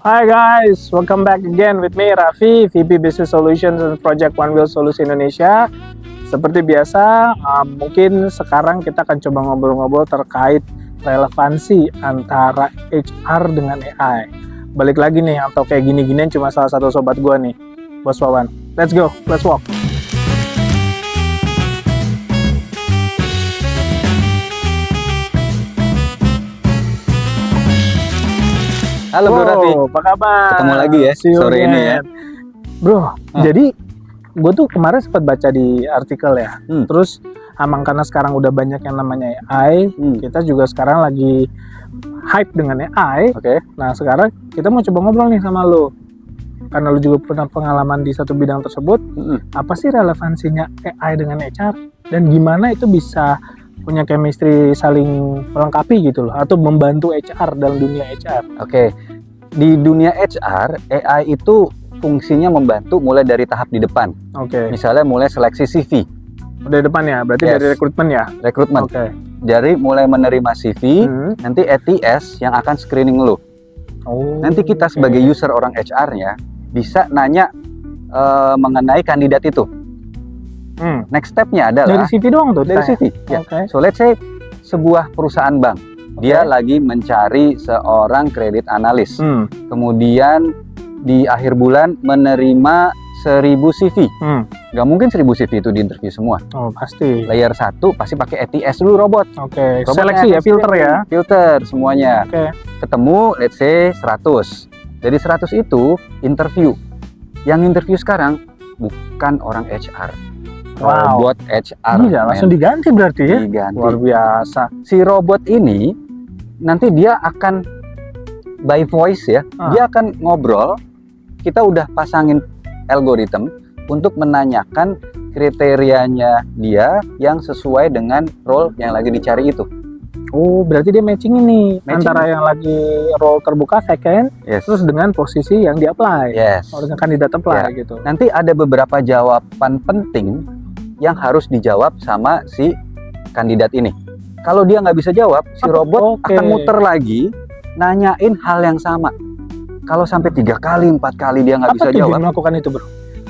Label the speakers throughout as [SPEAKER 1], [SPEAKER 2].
[SPEAKER 1] Hi guys, welcome back again with me Raffi, VP Business Solutions and Project One Wheel Solution Indonesia. Seperti biasa, mungkin sekarang kita akan coba ngobrol-ngobrol terkait relevansi antara HR dengan AI. Balik lagi nih, atau kayak gini-ginian cuma salah satu sobat gua nih, Bos Wawan. Let's go, let's walk.
[SPEAKER 2] Halo Bro Raffi,
[SPEAKER 1] apa kabar?
[SPEAKER 2] ketemu lagi ya sore ini ya.
[SPEAKER 1] Bro, jadi gue tuh kemarin sempat baca di artikel ya. Terus emang karena sekarang udah banyak yang namanya AI, kita juga sekarang lagi hype dengan AI.
[SPEAKER 2] Oke.
[SPEAKER 1] Nah sekarang kita mau coba ngobrol nih sama lo. Karena lo juga pernah pengalaman di satu bidang tersebut. Apa sih relevansinya AI dengan HR? Dan gimana itu bisa punya chemistry saling melengkapi gitu loh, atau membantu HR dalam dunia HR.
[SPEAKER 2] Oke. Di dunia HR, AI itu fungsinya membantu mulai dari tahap di depan.
[SPEAKER 1] Oke.
[SPEAKER 2] Misalnya mulai seleksi CV.
[SPEAKER 1] Dari depan ya, berarti dari rekrutmen ya?
[SPEAKER 2] Rekrutmen.
[SPEAKER 1] Oke.
[SPEAKER 2] Dari mulai menerima CV, nanti ATS yang akan screening lo. Nanti kita sebagai user orang HR-nya bisa nanya mengenai kandidat itu. Next step-nya adalah
[SPEAKER 1] dari CV doang tuh?
[SPEAKER 2] Dari CV. Ya. So let's say sebuah perusahaan bank, dia lagi mencari seorang kredit analis. Kemudian di akhir bulan menerima 1000 CV. Gak mungkin 1000 CV itu di interview semua.
[SPEAKER 1] Oh pasti.
[SPEAKER 2] Layer 1 pasti pakai ATS dulu robot.
[SPEAKER 1] Oke. Seleksi ya, filter ya.
[SPEAKER 2] Filter semuanya.
[SPEAKER 1] Oke.
[SPEAKER 2] Ketemu let's say 100. Dari 100 itu interview. Yang interview sekarang bukan orang HR. Robot HR.
[SPEAKER 1] Iya, langsung diganti berarti ya?
[SPEAKER 2] Diganti.
[SPEAKER 1] Luar biasa.
[SPEAKER 2] Si robot ini nanti dia akan by voice ya, dia akan ngobrol. Kita udah pasangin algoritma untuk menanyakan kriterianya dia yang sesuai dengan role yang lagi dicari itu.
[SPEAKER 1] Oh, berarti dia matching ini antara yang lagi role terbuka vacant, terus dengan posisi yang di-apply. Dengan kandidat apply gitu.
[SPEAKER 2] Nanti ada beberapa jawaban penting yang harus dijawab sama si kandidat ini. Kalau dia nggak bisa jawab, si robot akan muter lagi, nanyain hal yang sama. Kalau sampai 3 kali, 4 kali dia nggak bisa jawab.
[SPEAKER 1] Apa melakukan itu, Bro?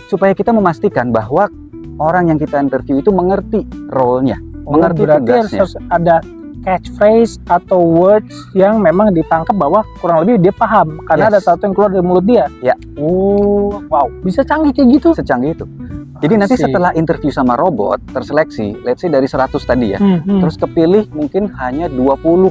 [SPEAKER 2] Supaya kita memastikan bahwa orang yang kita interview itu mengerti role-nya, mengerti tugasnya.
[SPEAKER 1] Harus ada catchphrase atau words yang memang ditangkap bahwa kurang lebih dia paham karena ada satu yang keluar dari mulut dia.
[SPEAKER 2] Ya.
[SPEAKER 1] Oh, wow, bisa canggih kayak gitu?
[SPEAKER 2] Secanggih itu. Jadi nanti setelah interview sama robot terseleksi, let's say dari 100 tadi ya, terus kepilih mungkin hanya 20,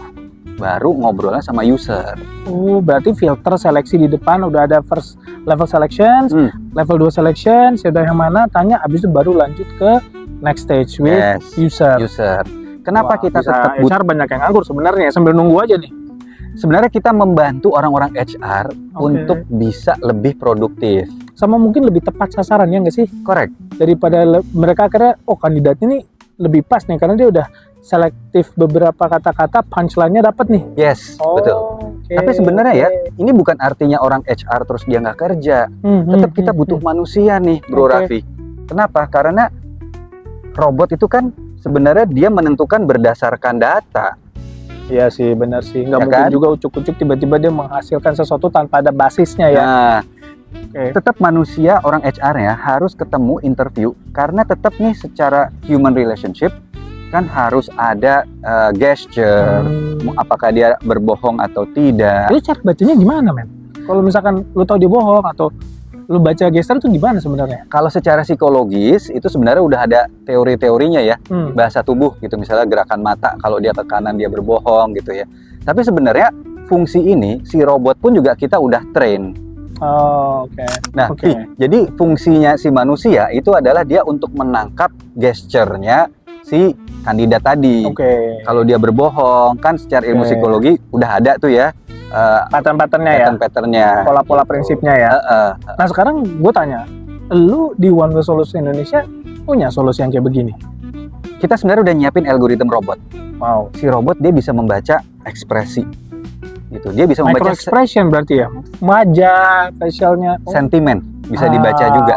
[SPEAKER 2] baru ngobrolnya sama user.
[SPEAKER 1] Oh, berarti filter seleksi di depan udah ada first level selection, level 2 selection, sudah yang mana tanya, abis itu baru lanjut ke next stage with user.
[SPEAKER 2] Kenapa kita tetap
[SPEAKER 1] HR banyak yang nganggur sebenarnya sambil nunggu aja nih?
[SPEAKER 2] Sebenarnya kita membantu orang-orang HR untuk bisa lebih produktif.
[SPEAKER 1] Sama mungkin lebih tepat sasaran ya nggak sih?
[SPEAKER 2] Correct.
[SPEAKER 1] Daripada mereka kira, oh kandidat ini lebih pas nih karena dia udah selektif beberapa kata-kata, punchline-nya dapat nih.
[SPEAKER 2] Yes, betul. Tapi sebenarnya ya, ini bukan artinya orang HR terus dia nggak kerja. Tetap kita butuh manusia nih, Bro Raffi. Kenapa? Karena robot itu kan sebenarnya dia menentukan berdasarkan data.
[SPEAKER 1] Iya sih, benar sih. Nggak mungkin juga ucuk-ucuk tiba-tiba dia menghasilkan sesuatu tanpa ada basisnya ya.
[SPEAKER 2] Nah, tetap manusia, orang HR ya harus ketemu interview. Karena tetap nih secara human relationship kan harus ada gesture. Apakah dia berbohong atau tidak.
[SPEAKER 1] Itu cara bacanya gimana, men? Kalau misalkan lu tahu dia bohong atau lu baca gesture itu gimana sebenarnya?
[SPEAKER 2] Kalau secara psikologis itu sebenarnya udah ada teori-teorinya ya, bahasa tubuh gitu, misalnya gerakan mata kalau dia ke kanan dia berbohong gitu ya. Tapi sebenarnya fungsi ini si robot pun juga kita udah train. Nah, jadi fungsinya si manusia itu adalah dia untuk menangkap gesturnya si kandidat tadi. Kalau dia berbohong kan secara ilmu psikologi udah ada tuh ya. Pattern-patternnya,
[SPEAKER 1] pola-pola prinsipnya ya. Nah sekarang gue tanya, lu di One Wheel Solution Indonesia punya solusi yang kayak begini?
[SPEAKER 2] Kita sebenarnya udah nyiapin algoritma robot.
[SPEAKER 1] Wow.
[SPEAKER 2] Si robot dia bisa membaca ekspresi, gitu. Dia bisa membaca
[SPEAKER 1] expression berarti ya, wajah, facialnya,
[SPEAKER 2] sentimen bisa dibaca juga,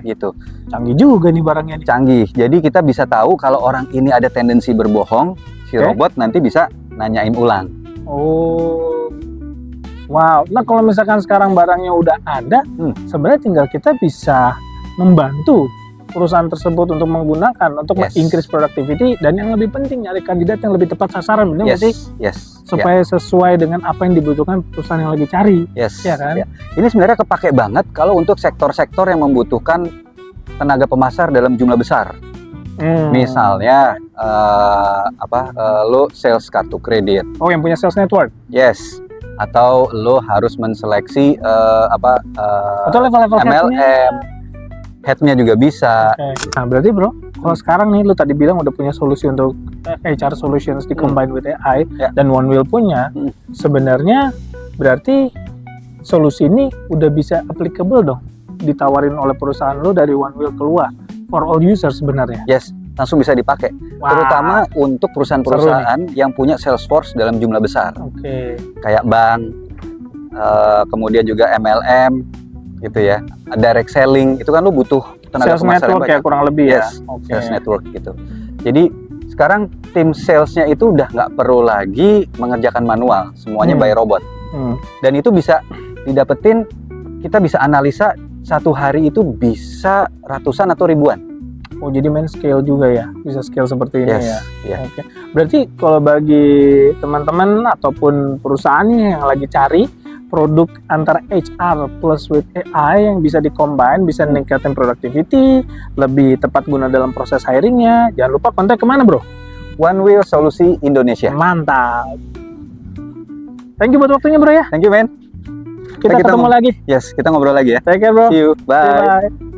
[SPEAKER 2] gitu.
[SPEAKER 1] Canggih juga nih barangnya.
[SPEAKER 2] Canggih. Jadi kita bisa tahu kalau orang ini ada tendensi berbohong, si robot nanti bisa nanyain ulang.
[SPEAKER 1] Wow. Nah kalau misalkan sekarang barangnya udah ada, sebenarnya tinggal kita bisa membantu perusahaan tersebut untuk menggunakan, untuk increase productivity, dan yang lebih penting nyari kandidat yang lebih tepat sasaran, benar nggak sih? Supaya sesuai dengan apa yang dibutuhkan perusahaan yang lagi cari. Ya kan?
[SPEAKER 2] Ini sebenarnya kepake banget kalau untuk sektor-sektor yang membutuhkan tenaga pemasar dalam jumlah besar. Misalnya lo sales kartu kredit.
[SPEAKER 1] Oh, yang punya sales network.
[SPEAKER 2] Atau lo harus menseleksi
[SPEAKER 1] atau level-level
[SPEAKER 2] MLM, headnya juga bisa.
[SPEAKER 1] Nah berarti bro, kalau sekarang nih lo tadi bilang udah punya solusi untuk HR solutions di combine with AI, dan OneWheel punya, sebenarnya berarti solusi ini udah bisa applicable dong, ditawarin oleh perusahaan lo dari OneWheel keluar for all users sebenarnya.
[SPEAKER 2] Langsung bisa dipakai, terutama untuk perusahaan-perusahaan yang punya sales force dalam jumlah besar, kayak bank, kemudian juga MLM gitu ya, direct selling, itu kan lu butuh tenaga
[SPEAKER 1] sales
[SPEAKER 2] pemasaran
[SPEAKER 1] network ya kurang lebih
[SPEAKER 2] sales network gitu. Jadi sekarang tim salesnya itu udah nggak perlu lagi mengerjakan manual, semuanya by robot, dan itu bisa didapetin, kita bisa analisa satu hari itu bisa ratusan atau ribuan.
[SPEAKER 1] Oh jadi main scale juga ya, bisa scale seperti ini ya. Berarti kalau bagi teman-teman ataupun perusahaan yang lagi cari produk antara HR plus with AI yang bisa di-combine, bisa meningkatkan productivity, lebih tepat guna dalam proses hiringnya, jangan lupa kontak kemana bro?
[SPEAKER 2] OneWheel Solusi Indonesia.
[SPEAKER 1] Mantap. Thank you buat waktunya bro ya.
[SPEAKER 2] Thank you man.
[SPEAKER 1] Kita ketemu lagi.
[SPEAKER 2] Kita ngobrol lagi ya.
[SPEAKER 1] Take care bro.
[SPEAKER 2] See you. Bye.
[SPEAKER 1] Bye.